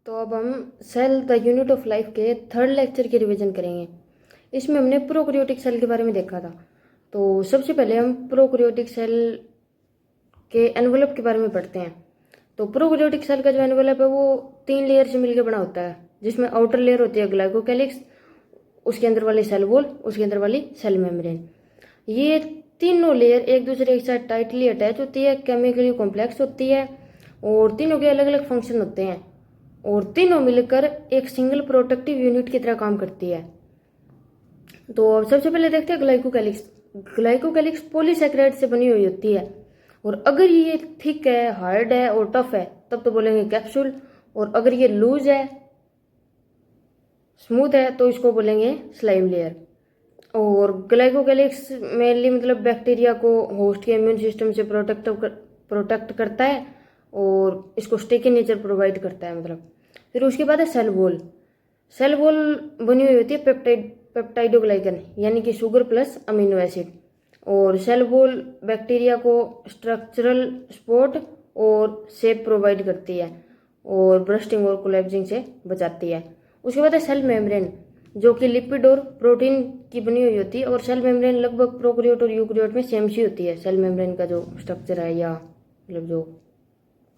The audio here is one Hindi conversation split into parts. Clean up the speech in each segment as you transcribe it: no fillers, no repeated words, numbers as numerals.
तो अब हम cell the unit of life के थर्ड लेक्चर की रिवीजन करेंगे। इसमें हमने प्रोकैरियोटिक सेल के बारे में देखा था। तो सबसे पहले हम प्रोकैरियोटिक सेल के एनवेलप के बारे में पढ़ते हैं। तो प्रोकैरियोटिक सेल का जो एनवेलप है वो 3 लेयर से मिलकर बना होता है, जिसमें आउटर लेयर होती है ग्लाइकोकैलिक्स, उसके अंदर वाली सेल वॉल, उसके अंदर वाली सेल मेम्ब्रेन। ये तीनों लेयर एक दूसरे के साथ टाइटली अटैच होती है, केमिकली कॉम्प्लेक्स होती है और तीनों के अलग अलग फंक्शन होते हैं और तीनों मिलकर एक सिंगल प्रोटेक्टिव यूनिट की तरह काम करती है। तो अब सबसे पहले देखते हैं ग्लाइकोकैलिक्स। ग्लाइकोकैलिक्स पॉलीसैकेराइड से बनी हुई होती है और अगर ये थिक है, हार्ड है और टफ है तब तो बोलेंगे कैप्सूल, और अगर ये लूज है, स्मूथ है तो इसको बोलेंगे स्लाइम लेयर। और ग्लाइकोकैलिक्स मेनली मतलब बैक्टीरिया को होस्ट के इम्यून सिस्टम से प्रोटेक्ट करता है और इसको स्टिकी नेचर प्रोवाइड करता है मतलब। फिर उसके बाद है सेल वॉल। सेल वॉल बनी हुई होती है पेप्टाइडोग्लाइकन यानी कि शुगर प्लस अमीनो एसिड, और सेल वॉल बैक्टीरिया को स्ट्रक्चरल सपोर्ट और शेप प्रोवाइड करती है और ब्रस्टिंग और कोलैप्सिंग से बचाती है। उसके बाद है सेल मेम्ब्रेन, जो कि लिपिड और प्रोटीन की बनी हुई होती है, और सेल मेम्ब्रेन लगभग प्रोकैरियोट और यूकैरियोट में सेम सी होती है। सेल मेम्ब्रेन का जो स्ट्रक्चर है या मतलब जो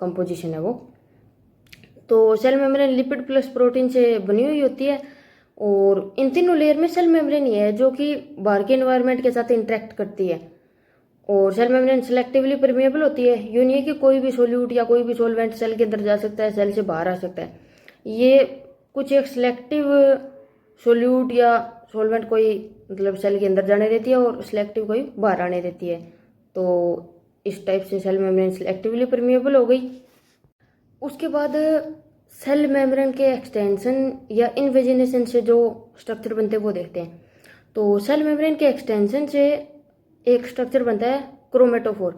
कंपोजिशन है वो, तो cell membrane lipid plus protein से बनी हुई होती है और इन तीनों लेयर में सेल मेम्ब्रेन ही है जो कि बाहर के एनवायरनमेंट के साथ इंटरेक्ट करती है। और सेल मेम्ब्रेन सिलेक्टिवली परमेएबल होती है, यूँ नहीं है कि कोई भी सोल्यूट या कोई भी सॉल्वेंट सेल के अंदर जा सकता है, सेल से बाहर आ सकता है। ये कुछ एक सिलेक्टिव सोल्यूट या सॉल्वेंट कोई मतलब सेल के अंदर जाने देती है और सिलेक्टिव कोई बाहर आने देती है। तो इस टाइप से सेल मेम्ब्रेन सिलेक्टिवली परमेएबल हो गई। उसके बाद सेल मेम्ब्रेन के एक्सटेंशन या इन्वेजिनेशन से जो स्ट्रक्चर बनते हैं वो देखते हैं। तो सेल मेम्ब्रेन के एक्सटेंशन से एक स्ट्रक्चर बनता है क्रोमेटोफोर,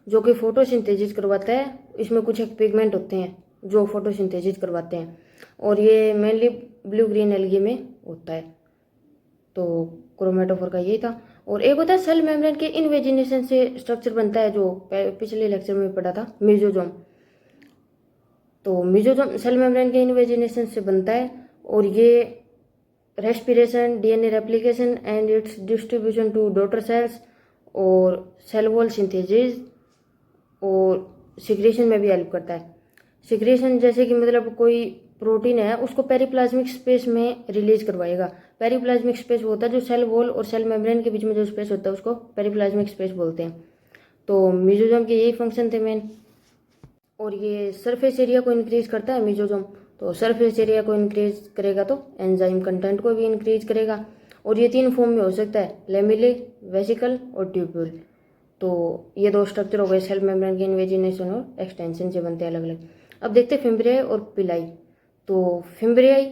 जो कि फोटोसिंथेसिस करवाता है। इसमें कुछ एक पिगमेंट होते हैं जो फोटोसिंथेसिस करवाते हैं और ये मेनली ब्लू ग्रीन एल्गी में होता है। तो क्रोमेटोफोर का यही था। और एक होता है सेल मेम्ब्रेन के इन्वेजिनेशन से स्ट्रक्चर बनता है, जो पिछले लेक्चर में पढ़ा था, मेसोसोम। तो मेसोसोम सेल मेम्ब्रेन के इन्वेजिनेशन से बनता है और ये respiration, DNA replication and its distribution to daughter cells और सेल वॉल सिंथेसिस और सिक्रेशन में भी हेल्प करता है। सिक्रेशन जैसे कि मतलब कोई प्रोटीन है उसको पेरिप्लाज्मिक स्पेस में रिलीज करवाएगा। पेरिप्लाज्मिक स्पेस वो होता है जो सेल वॉल और सेल मेम्ब्रेन के बीच में जो स्पेस होता है उसको पेरिप्लाज्मिक स्पेस बोलते हैं। तो मेसोसोम के यही फंक्शन थे मेन। और ये सरफेस एरिया को इंक्रीज करता है मेसोसोम। तो सरफेस एरिया को इंक्रीज करेगा तो एंजाइम कंटेंट को भी इंक्रीज करेगा। और ये 3 फॉर्म में हो सकता है, लेमिले, वेसिकल और ट्यूब्यूल। तो ये 2 स्ट्रक्चर हो गए सेल मेम्ब्रेन के इन्वेजिनेशन और एक्सटेंशन से बनते हैं अलग अलग। अब देखते हैं फिम्ब्रियाई और पिलाई। तो फिम्ब्रियाई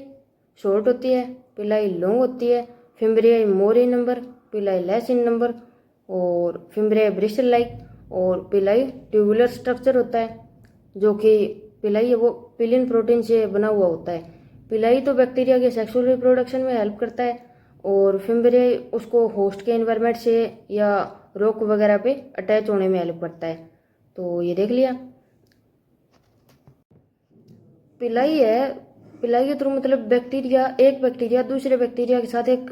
शॉर्ट होती है, पिलाई लॉन्ग होती है। फिम्ब्रियाई मोर इन नंबर, पिलाई लेस इन नंबर। और फिम्ब्रियाई ब्रिस्टल लाइक और पिलाई ट्यूबुलर स्ट्रक्चर होता है, जो कि पिलाई है वो पिलिन प्रोटीन से बना हुआ होता है। पिलाई तो बैक्टीरिया के सेक्सुअल रिप्रोडक्शन में हेल्प करता है और फिम्ब्रियाई उसको होस्ट के एनवायरनमेंट से या रॉक वगैरह पे अटैच होने में हेल्प करता है। तो ये देख लिया। पिलाई है, पिलाई के थ्रू मतलब एक बैक्टीरिया दूसरे बैक्टीरिया के साथ एक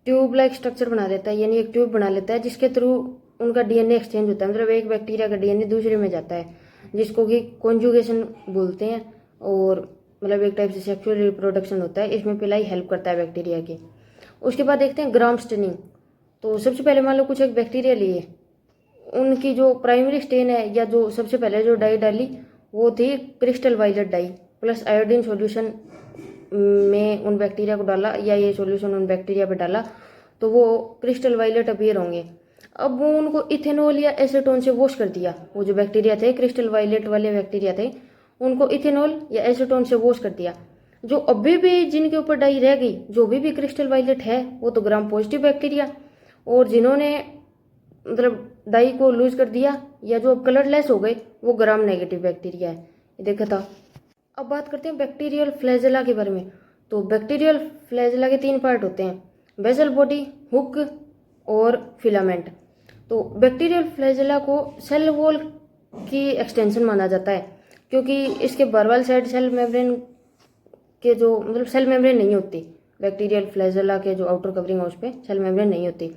ट्यूब लाइक स्ट्रक्चर बना देता है, यानी एक ट्यूब बना लेता है जिसके थ्रू उनका डीएनए एक्सचेंज होता है। मतलब एक बैक्टीरिया का डीएनए दूसरे में जाता है, जिसको कि कॉन्जुगेशन बोलते हैं। और मतलब एक टाइप से सेक्सुअल रिप्रोडक्शन होता है, इसमें पिलाई हेल्प करता है बैक्टीरिया की। उसके बाद देखते हैं ग्राम स्टेनिंग। तो सबसे पहले मान लो कुछ एक बैक्टीरिया लिए, उनकी जो प्राइमरी स्टेन है या जो सबसे पहले जो डाई डाली वो थी crystal violet dye, plus iodine solution में उन बैक्टीरिया को डाला या ये सॉल्यूशन उन बैक्टीरिया पे डाला तो वो क्रिस्टल वायलेट अपीयर होंगे। अब वो उनको इथेनॉल या एसीटोन से वॉश कर दिया। वो जो बैक्टीरिया थे क्रिस्टल वायलेट वाले बैक्टीरिया थे, उनको इथेनॉल या एसीटोन से वॉश कर दिया। जो अभी भी जिनके ऊपर डाई रह गई, जो भी क्रिस्टल वायलेट है, वो तो ग्राम पॉजिटिव बैक्टीरिया। और जिन्होंने मतलब डाई को लूज कर दिया या जो कलरलेस हो गए वो ग्राम नेगेटिव बैक्टीरिया है, ये देखा था। अब बात करते हैं बैक्टीरियल फ्लैजेला के बारे में। तो बैक्टीरियल फ्लैजेला के 3 पार्ट होते हैं, बेसल बॉडी, हुक और फिलामेंट। तो बैक्टीरियल फ्लैजेला को सेल वॉल की एक्सटेंशन माना जाता है, क्योंकि इसके बर्वल साइड सेल मेम्ब्रेन के जो मतलब सेल मेम्ब्रेन नहीं होती, बैक्टीरियल फ्लैजेला के जो आउटर कवरिंग है उस पर सेल मेम्ब्रेन नहीं होती।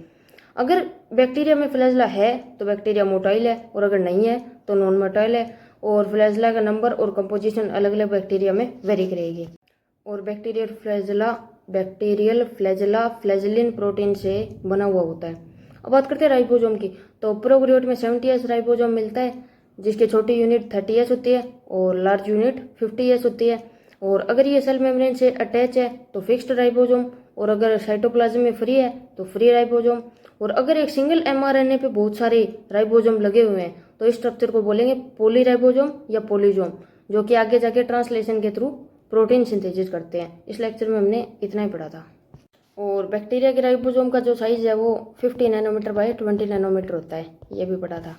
अगर बैक्टीरिया में फ्लैजेला है तो बैक्टीरिया मोटाइल है, और अगर नहीं है तो नॉन मोटाइल है, और फ्लैजेला का नंबर और कंपोजिशन अलग अलग बैक्टीरिया में वेरी करेगी। और बैक्टीरियल फ्लैजेला फ्लैजेलिन प्रोटीन से बना हुआ होता है। अब बात करते हैं राइबोसोम की, तो प्रोकैरियोट में 70S राइबोसोम मिलता है, जिसकी छोटी यूनिट 30S होती है और लार्ज यूनिट 50S होती है। और अगर ये सेल मेम्ब्रेन से अटैच है तो फिक्स्ड राइबोसोम, और अगर साइटोप्लाज्म में फ्री है तो फ्री राइबोसोम। और अगर एक सिंगल mRNA पे बहुत सारे राइबोसोम लगे हुए हैं तो इस स्ट्रक्चर को बोलेंगे पॉलीराइबोसोम या पॉलीजोम, जो कि आगे जाके ट्रांसलेशन के थ्रू प्रोटीन सिंथेसिस करते हैं। इस लेक्चर में हमने इतना ही पढ़ा था। और बैक्टीरिया के राइबोसोम का जो साइज है वो 50 नैनोमीटर बाय 20 नैनोमीटर होता है, ये भी पढ़ा था।